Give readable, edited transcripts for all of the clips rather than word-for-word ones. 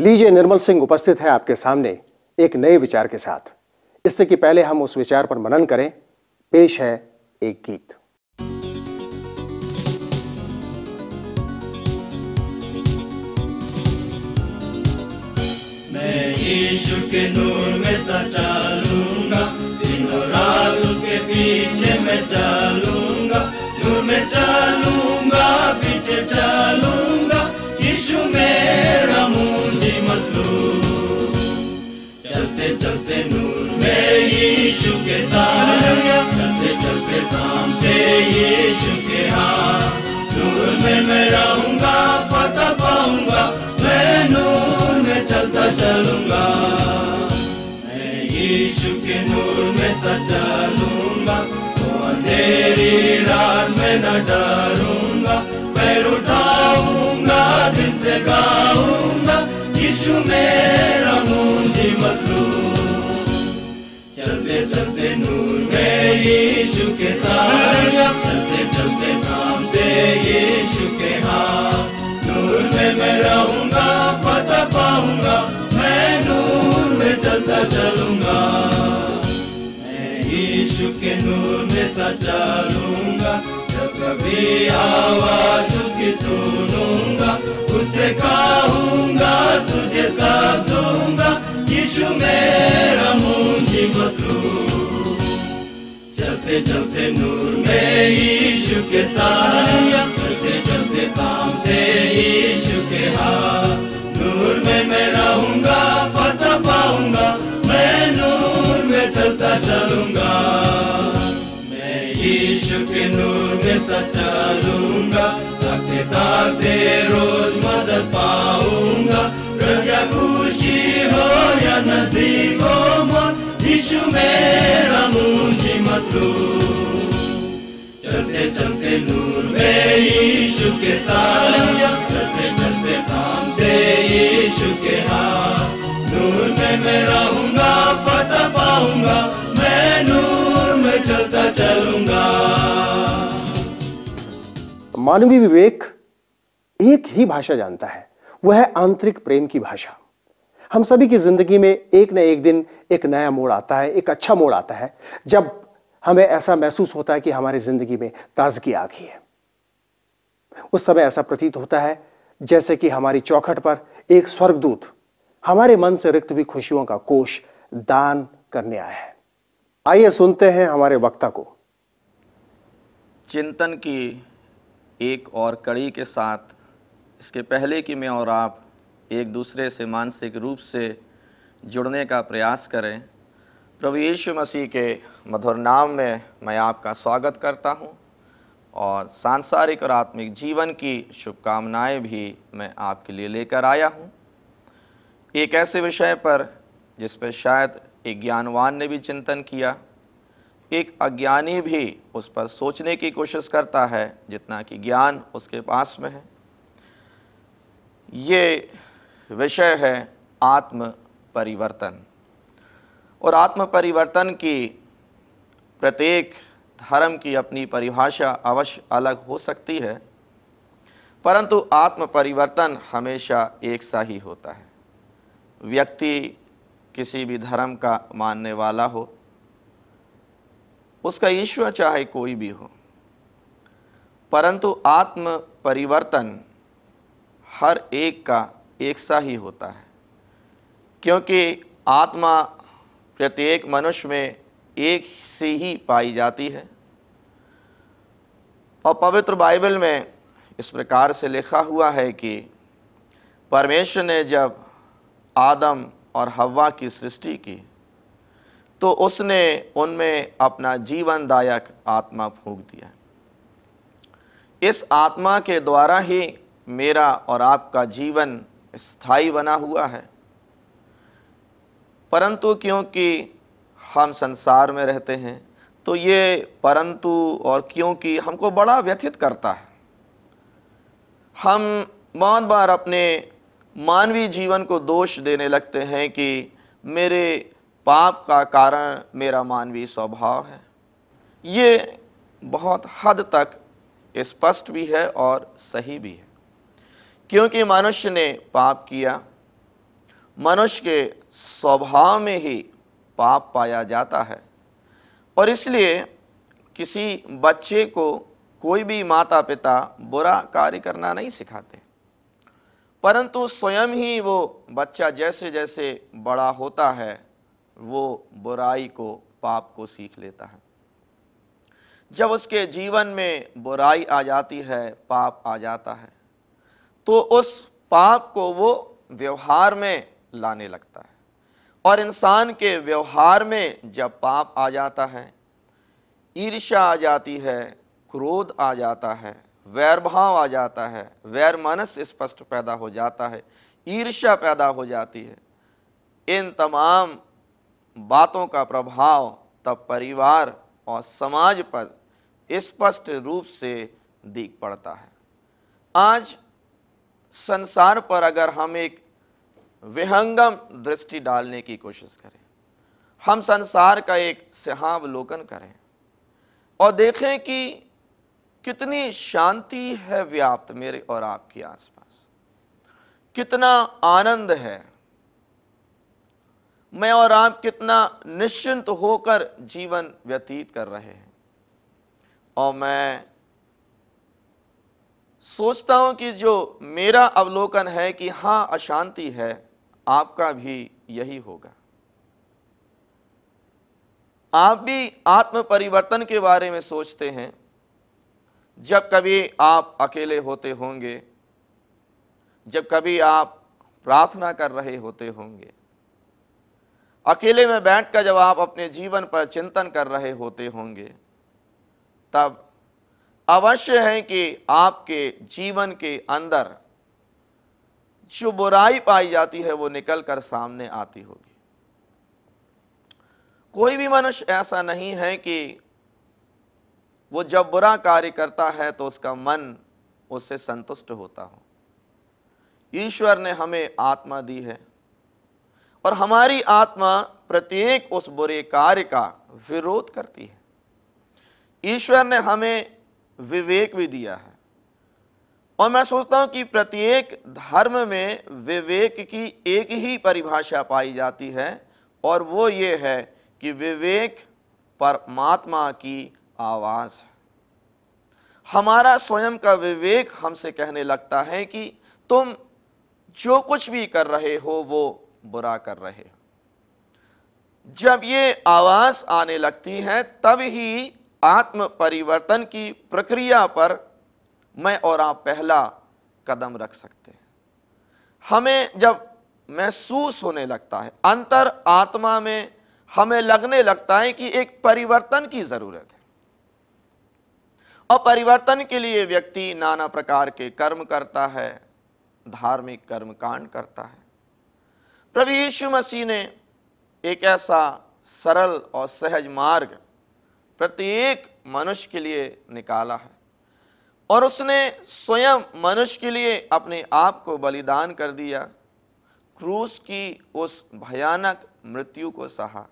लीजिए, निर्मल सिंह उपस्थित है आपके सामने एक नए विचार के साथ। इससे कि पहले हम उस विचार पर मनन करें, पेश है एक गीत। मैं यीशु के नूर में सचा लूंगा, दिनों रात उसके पीछे मैं चलूंगा, नूर में चलूंगा, पीछे चलूंगा, यीशु मेरा मुंजी मसलूब। चलते चलते नूर में यीशु के साथ, चलते चलते थामते यीशु के हाथ, नूर में मैं रहूंगा, पता पाऊंगा, मैं नूर में चलता चलूंगा। मैं यीशु के नूर में सचा लूंगा, तो अंधेरी रात में न डरूंगा, पैर उठाऊंगा, दिल से गाऊंगा, यीशु मेरा मुंजी मसलूब। चलते चलते नूर में यीशु के साथ, चलते चलते थामते यीशु के हाथ, नूर में मैं रहूंगा, पता पाऊंगा, मैं नूर में चलता चलूंगा। मैं यीशु के नूर में सचा लूंगा, जब कभी आवाज उसकी सुनूंगा, उससे कहूंगा तुझे सब दूंगा, यीशु मेरा मुंजी मसलूब। चलते चलते नूर में यीशु के साथ, चलते चलते थामते यीशु के हाथ, नूर में मैं रहूंगा, पता पाऊंगा, मैं नूर में चलता चलूंगा। मैं यीशु के नूर में सचा लूंगा, ताकते ताकते रोज मदद पाऊंगा, रजा खुशी हो या नजदीक हो मौत, यीशु मेरा मुंजी मसलूब। चलते चलते नूर में यीशु के साथ, चलते चलते थामते यीशु के हाथ, नूर में मैं रहूंगा, पता पाऊंगा, मैं नूर में चलता चलूंगा। मानवीय विवेक एक ही भाषा जानता है, वह है आंतरिक प्रेम की भाषा। हम सभी की जिंदगी में एक न एक दिन एक नया मोड़ आता है, एक अच्छा मोड़ आता है, जब हमें ऐसा महसूस होता है कि हमारी जिंदगी में ताजगी आ गई है। उस समय ऐसा प्रतीत होता है जैसे कि हमारी चौखट पर एक स्वर्गदूत हमारे मन से रिक्त हुई खुशियों का कोष दान करने आया है। आइए सुनते हैं हमारे वक्ता को। चिंतन की एक और कड़ी के साथ, इसके पहले कि मैं और आप एक दूसरे से मानसिक रूप से जुड़ने का प्रयास करें, प्रभु यीशु मसीह के मधुर नाम में मैं आपका स्वागत करता हूं और सांसारिक और आत्मिक जीवन की शुभकामनाएं भी मैं आपके लिए लेकर आया हूं। एक ऐसे विषय पर जिस पर शायद एक ज्ञानवान ने भी चिंतन किया, एक अज्ञानी भी उस पर सोचने की कोशिश करता है जितना कि ज्ञान उसके पास में है। ये विषय है आत्म परिवर्तन। और आत्म परिवर्तन की प्रत्येक धर्म की अपनी परिभाषा अवश्य अलग हो सकती है, परंतु आत्म परिवर्तन हमेशा एक सा ही होता है। व्यक्ति किसी भी धर्म का मानने वाला हो, उसका ईश्वर चाहे कोई भी हो, परंतु आत्म परिवर्तन हर एक का एक सा ही होता है, क्योंकि आत्मा प्रत्येक मनुष्य में एक सी ही पाई जाती है। और पवित्र बाइबल में इस प्रकार से लिखा हुआ है कि परमेश्वर ने जब आदम और हव्वा की सृष्टि की तो उसने उनमें अपना जीवनदायक आत्मा फूंक दिया। इस आत्मा के द्वारा ही मेरा और आपका जीवन स्थायी बना हुआ है, परंतु क्योंकि हम संसार में रहते हैं तो ये परंतु और क्योंकि हमको बड़ा व्यथित करता है। हम बहुत बार अपने मानवीय जीवन को दोष देने लगते हैं कि मेरे पाप का कारण मेरा मानवीय स्वभाव है। ये बहुत हद तक स्पष्ट भी है और सही भी है, क्योंकि मनुष्य ने पाप किया मनुष्य के स्वभाव में ही पाप पाया जाता है और इसलिए किसी बच्चे को कोई भी माता पिता बुरा कार्य करना नहीं सिखाते, परंतु स्वयं ही वो बच्चा जैसे जैसे बड़ा होता है वो बुराई को, पाप को सीख लेता है। जब उसके जीवन में बुराई आ जाती है, पाप आ जाता है, तो उस पाप को वो व्यवहार में लाने लगता है और इंसान के व्यवहार में जब पाप आ जाता है, ईर्ष्या आ जाती है, क्रोध आ जाता है, वैर भाव आ जाता है, वैर मनस स्पष्ट पैदा हो जाता है, ईर्ष्या पैदा हो जाती है, इन तमाम बातों का प्रभाव तब परिवार और समाज पर स्पष्ट रूप से दिख पड़ता है। आज संसार पर अगर हम एक विहंगम दृष्टि डालने की कोशिश करें, हम संसार का एक सिंहावलोकन करें और देखें कि कितनी शांति है व्याप्त मेरे और आपके आसपास, कितना आनंद है, मैं और आप कितना निश्चिंत होकर जीवन व्यतीत कर रहे हैं। और मैं सोचता हूं कि जो मेरा अवलोकन है कि हाँ अशांति है, आपका भी यही होगा। आप भी आत्म परिवर्तन के बारे में सोचते हैं। जब कभी आप अकेले होते होंगे, जब कभी आप प्रार्थना कर रहे होते होंगे, अकेले में बैठकर जब आप अपने जीवन पर चिंतन कर रहे होते होंगे, तब अवश्य है कि आपके जीवन के अंदर जो बुराई पाई जाती है वो निकल कर सामने आती होगी। कोई भी मनुष्य ऐसा नहीं है कि वो जब बुरा कार्य करता है तो उसका मन उससे संतुष्ट होता हो। ईश्वर ने हमें आत्मा दी है और हमारी आत्मा प्रत्येक उस बुरे कार्य का विरोध करती है। ईश्वर ने हमें विवेक भी दिया है और मैं सोचता हूं कि प्रत्येक धर्म में विवेक की एक ही परिभाषा पाई जाती है और वो ये है कि विवेक परमात्मा की आवाज़ है। हमारा स्वयं का विवेक हमसे कहने लगता है कि तुम जो कुछ भी कर रहे हो वो बुरा कर रहे हो। जब ये आवाज़ आने लगती है तब ही आत्म परिवर्तन की प्रक्रिया पर मैं और आप पहला कदम रख सकते हैं। हमें जब महसूस होने लगता है, अंतर आत्मा में हमें लगने लगता है कि एक परिवर्तन की ज़रूरत है और परिवर्तन के लिए व्यक्ति नाना प्रकार के कर्म करता है, धार्मिक कर्म कांड करता है। प्रभु यीशु मसीह ने एक ऐसा सरल और सहज मार्ग प्रत्येक मनुष्य के लिए निकाला है और उसने स्वयं मनुष्य के लिए अपने आप को बलिदान कर दिया, क्रूस की उस भयानक मृत्यु को सहा,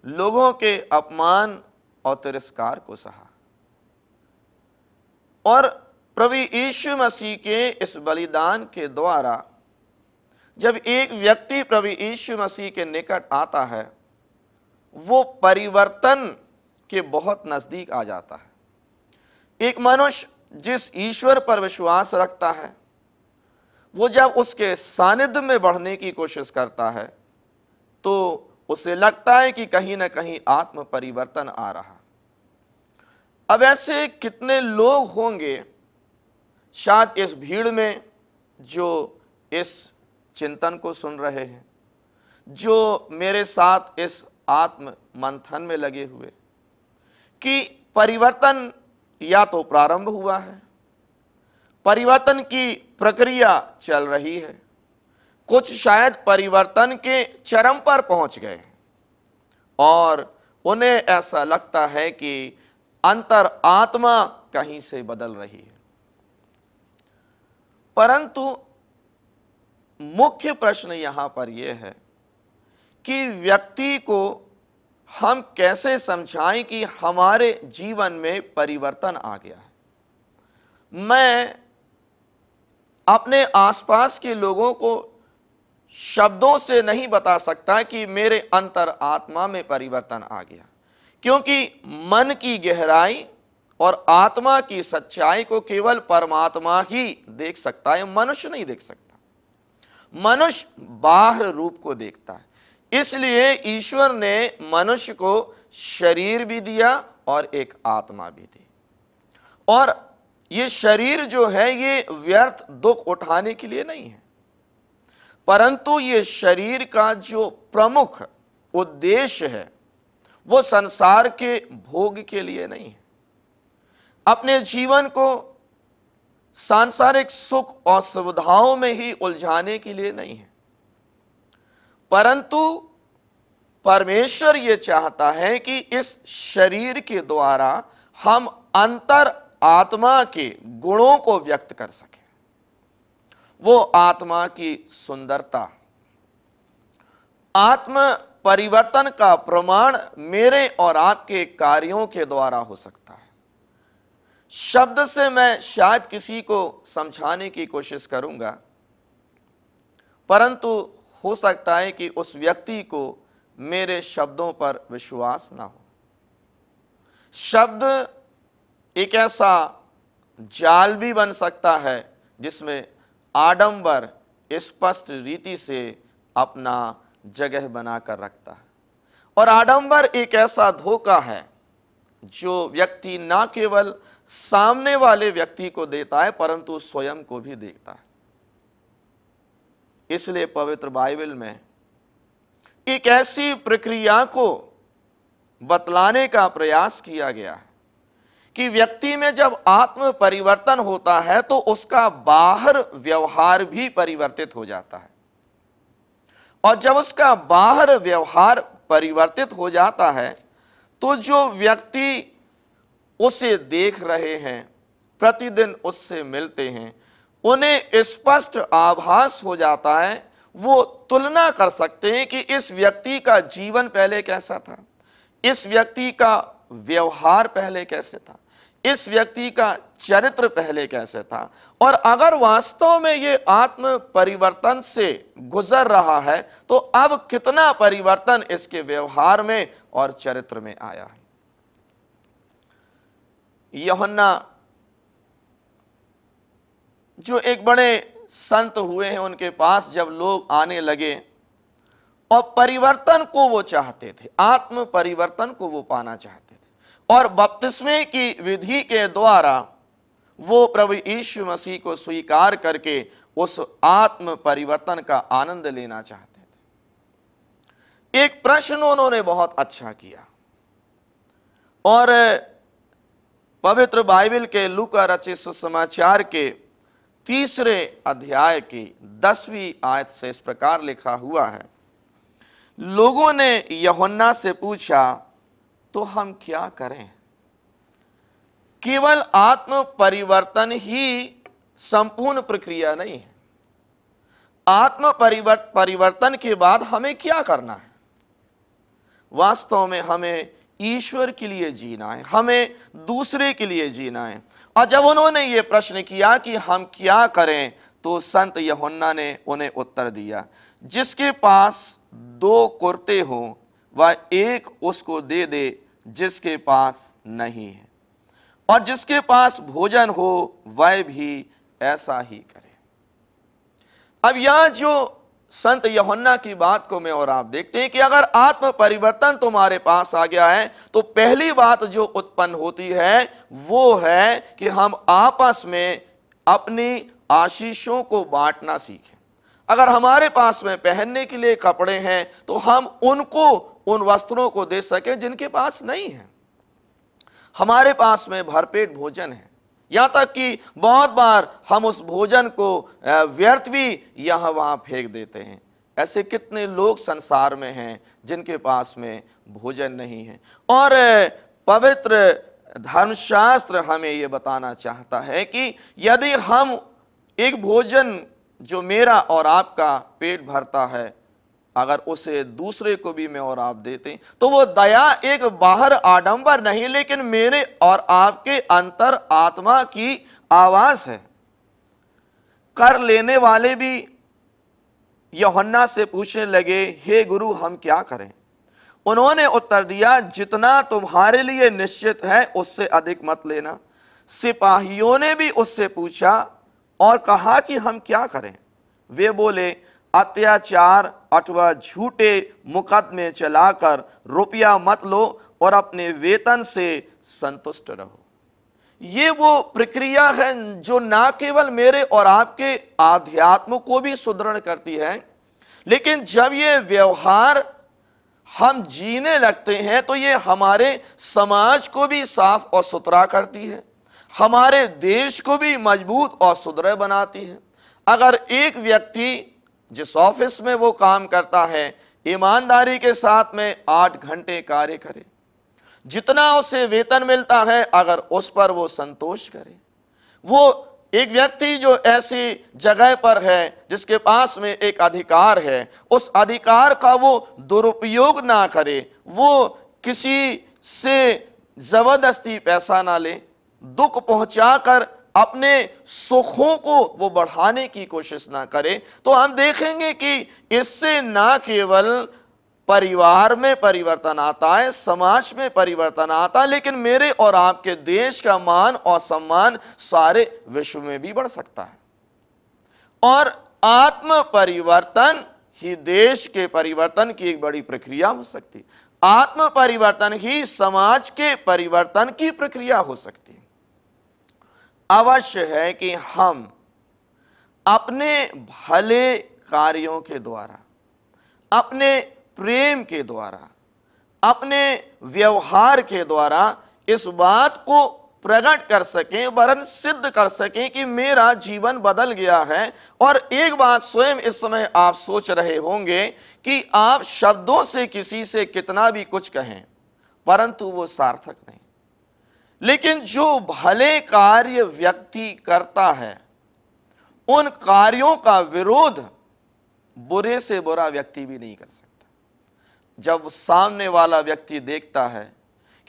लोगों के अपमान और तिरस्कार को सहा और प्रभु यीशु मसीह के इस बलिदान के द्वारा जब एक व्यक्ति प्रभु यीशु मसीह के निकट आता है वो परिवर्तन के बहुत नज़दीक आ जाता है। एक मनुष्य जिस ईश्वर पर विश्वास रखता है वो जब उसके सानिध्य में बढ़ने की कोशिश करता है तो उसे लगता है कि कहीं ना कहीं आत्म परिवर्तन आ रहा। अब ऐसे कितने लोग होंगे शायद इस भीड़ में जो इस चिंतन को सुन रहे हैं, जो मेरे साथ इस आत्म मंथन में लगे हुए, कि परिवर्तन या तो प्रारंभ हुआ है, परिवर्तन की प्रक्रिया चल रही है, कुछ शायद परिवर्तन के चरम पर पहुंच गए और उन्हें ऐसा लगता है कि अंतर आत्मा कहीं से बदल रही है। परंतु मुख्य प्रश्न यहां पर यह है कि व्यक्ति को हम कैसे समझाएं कि हमारे जीवन में परिवर्तन आ गया है। मैं अपने आसपास के लोगों को शब्दों से नहीं बता सकता कि मेरे अंतर आत्मा में परिवर्तन आ गया, क्योंकि मन की गहराई और आत्मा की सच्चाई को केवल परमात्मा ही देख सकता है, मनुष्य नहीं देख सकता। मनुष्य बाह्य रूप को देखता है, इसलिए ईश्वर ने मनुष्य को शरीर भी दिया और एक आत्मा भी दी। और ये शरीर जो है ये व्यर्थ दुख उठाने के लिए नहीं है, परंतु ये शरीर का जो प्रमुख उद्देश्य है वो संसार के भोग के लिए नहीं है, अपने जीवन को सांसारिक सुख और सुविधाओं में ही उलझाने के लिए नहीं है, परंतु परमेश्वर ये चाहता है कि इस शरीर के द्वारा हम अंतर आत्मा के गुणों को व्यक्त कर सकें। वो आत्मा की सुंदरता, आत्म परिवर्तन का प्रमाण मेरे और आपके कार्यों के द्वारा हो सकता है। शब्द से मैं शायद किसी को समझाने की कोशिश करूंगा, परंतु हो सकता है कि उस व्यक्ति को मेरे शब्दों पर विश्वास ना हो। शब्द एक ऐसा जाल भी बन सकता है जिसमें आडंबर स्पष्ट रीति से अपना जगह बनाकर रखता है, और आडंबर एक ऐसा धोखा है जो व्यक्ति ना केवल सामने वाले व्यक्ति को देता है परंतु स्वयं को भी देखता है। इसलिए पवित्र बाइबल में एक ऐसी प्रक्रिया को बतलाने का प्रयास किया गया है कि व्यक्ति में जब आत्म परिवर्तन होता है तो उसका बाहर व्यवहार भी परिवर्तित हो जाता है, और जब उसका बाहर व्यवहार परिवर्तित हो जाता है तो जो व्यक्ति उसे देख रहे हैं, प्रतिदिन उससे मिलते हैं, उन्हें स्पष्ट आभास हो जाता है, वो तुलना कर सकते हैं कि इस व्यक्ति का जीवन पहले कैसा था, इस व्यक्ति का व्यवहार पहले कैसे था, इस व्यक्ति का चरित्र पहले कैसे था, और अगर वास्तव में ये आत्म परिवर्तन से गुजर रहा है तो अब कितना परिवर्तन इसके व्यवहार में और चरित्र में आया है। यूहन्ना जो एक बड़े संत हुए हैं, उनके पास जब लोग आने लगे और परिवर्तन को वो चाहते थे, आत्म परिवर्तन को वो पाना चाहते थे, और बपतिस्मे की विधि के द्वारा वो प्रभु यीशु मसीह को स्वीकार करके उस आत्म परिवर्तन का आनंद लेना चाहते थे। एक प्रश्न उन्होंने बहुत अच्छा किया, और पवित्र बाइबल के लूका रचित सुसमाचार के 3 अध्याय की 10वीं आयत से इस प्रकार लिखा हुआ है, लोगों ने यूहन्ना से पूछा तो हम क्या करें? केवल आत्म परिवर्तन ही संपूर्ण प्रक्रिया नहीं है, आत्म परिवर्तन के बाद हमें क्या करना है? वास्तव में हमें ईश्वर के लिए जीना है, हमें दूसरे के लिए जीना है। और जब उन्होंने ये प्रश्न किया कि हम क्या करें, तो संत यूहन्ना ने उन्हें उत्तर दिया, जिसके पास 2 कुर्ते हों वह एक उसको दे दे जिसके पास नहीं है, और जिसके पास भोजन हो वह भी ऐसा ही करे। अब यह जो संत यूहन्ना की बात को मैं और आप देखते हैं कि अगर आत्म परिवर्तन तुम्हारे पास आ गया है तो पहली बात जो उत्पन्न होती है वो है कि हम आपस में अपनी आशीषों को बांटना सीखें। अगर हमारे पास में पहनने के लिए कपड़े हैं तो हम उनको उन वस्त्रों को दे सकें जिनके पास नहीं है। हमारे पास में भरपेट भोजन है, यहाँ तक कि बहुत बार हम उस भोजन को व्यर्थ भी यहाँ वहाँ फेंक देते हैं। ऐसे कितने लोग संसार में हैं जिनके पास में भोजन नहीं है। और पवित्र धर्मशास्त्र हमें ये बताना चाहता है कि यदि हम एक भोजन जो मेरा और आपका पेट भरता है अगर उसे दूसरे को भी मैं और आप देते तो वो दया एक बाहर आडंबर नहीं लेकिन मेरे और आपके अंतर आत्मा की आवाज है। कर लेने वाले भी यूहन्ना से पूछने लगे, हे गुरु हम क्या करें? उन्होंने उत्तर दिया, जितना तुम्हारे लिए निश्चित है उससे अधिक मत लेना। सिपाहियों ने भी उससे पूछा और कहा कि हम क्या करें? वे बोले, अत्याचार अथवा झूठे मुकदमे चलाकर रुपया मत लो और अपने वेतन से संतुष्ट रहो। ये वो प्रक्रिया है जो ना केवल मेरे और आपके आध्यात्म को भी सुदृढ़ करती है, लेकिन जब ये व्यवहार हम जीने लगते हैं तो ये हमारे समाज को भी साफ और सुथरा करती है, हमारे देश को भी मजबूत और सुदृढ़ बनाती है। अगर एक व्यक्ति जिस ऑफिस में वो काम करता है ईमानदारी के साथ में 8 घंटे कार्य करे, जितना उसे वेतन मिलता है अगर उस पर वो संतोष करे, वो एक व्यक्ति जो ऐसी जगह पर है जिसके पास में एक अधिकार है, उस अधिकार का वो दुरुपयोग ना करे, वो किसी से जबरदस्ती पैसा ना ले, दुख पहुंचाकर अपने सुखों को वो बढ़ाने की कोशिश ना करे, तो हम देखेंगे कि इससे ना केवल परिवार में परिवर्तन आता है, समाज में परिवर्तन आता है, लेकिन मेरे और आपके देश का मान और सम्मान सारे विश्व में भी बढ़ सकता है। और आत्म परिवर्तन ही देश के परिवर्तन की एक बड़ी प्रक्रिया हो सकती है। आत्म परिवर्तन ही समाज के परिवर्तन की प्रक्रिया हो सकती है। अवश्य है कि हम अपने भले कार्यों के द्वारा, अपने प्रेम के द्वारा, अपने व्यवहार के द्वारा इस बात को प्रकट कर सकें, वरन सिद्ध कर सकें कि मेरा जीवन बदल गया है। और एक बात स्वयं इस समय आप सोच रहे होंगे कि आप शब्दों से किसी से कितना भी कुछ कहें परंतु वो सार्थक नहीं, लेकिन जो भले कार्य व्यक्ति करता है उन कार्यों का विरोध बुरे से बुरा व्यक्ति भी नहीं कर सकता। जब सामने वाला व्यक्ति देखता है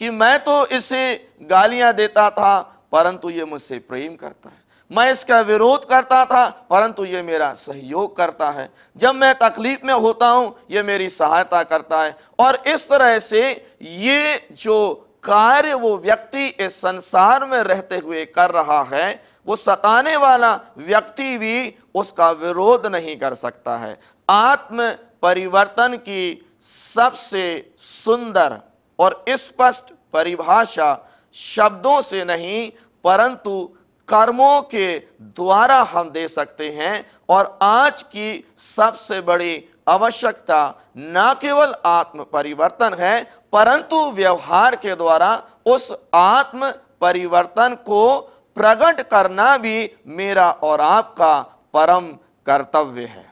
कि मैं तो इसे गालियां देता था परंतु ये मुझसे प्रेम करता है, मैं इसका विरोध करता था परंतु ये मेरा सहयोग करता है, जब मैं तकलीफ में होता हूं ये मेरी सहायता करता है, और इस तरह से ये जो कार्य वो व्यक्ति इस संसार में रहते हुए कर रहा है, वो सताने वाला व्यक्ति भी उसका विरोध नहीं कर सकता है। आत्म परिवर्तन की सबसे सुंदर और स्पष्ट परिभाषा शब्दों से नहीं परंतु कर्मों के द्वारा हम दे सकते हैं। और आज की सबसे बड़ी आवश्यकता न केवल आत्म परिवर्तन है परंतु व्यवहार के द्वारा उस आत्म परिवर्तन को प्रकट करना भी मेरा और आपका परम कर्तव्य है।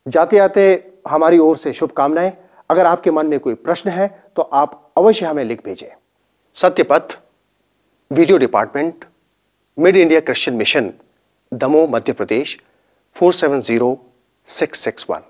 जाते जाते हमारी ओर से शुभकामनाएं। अगर आपके मन में कोई प्रश्न है तो आप अवश्य हमें लिख भेजें। Satyapath, video department, mid India Christian mission, Damoh, Madhya Pradesh 470661।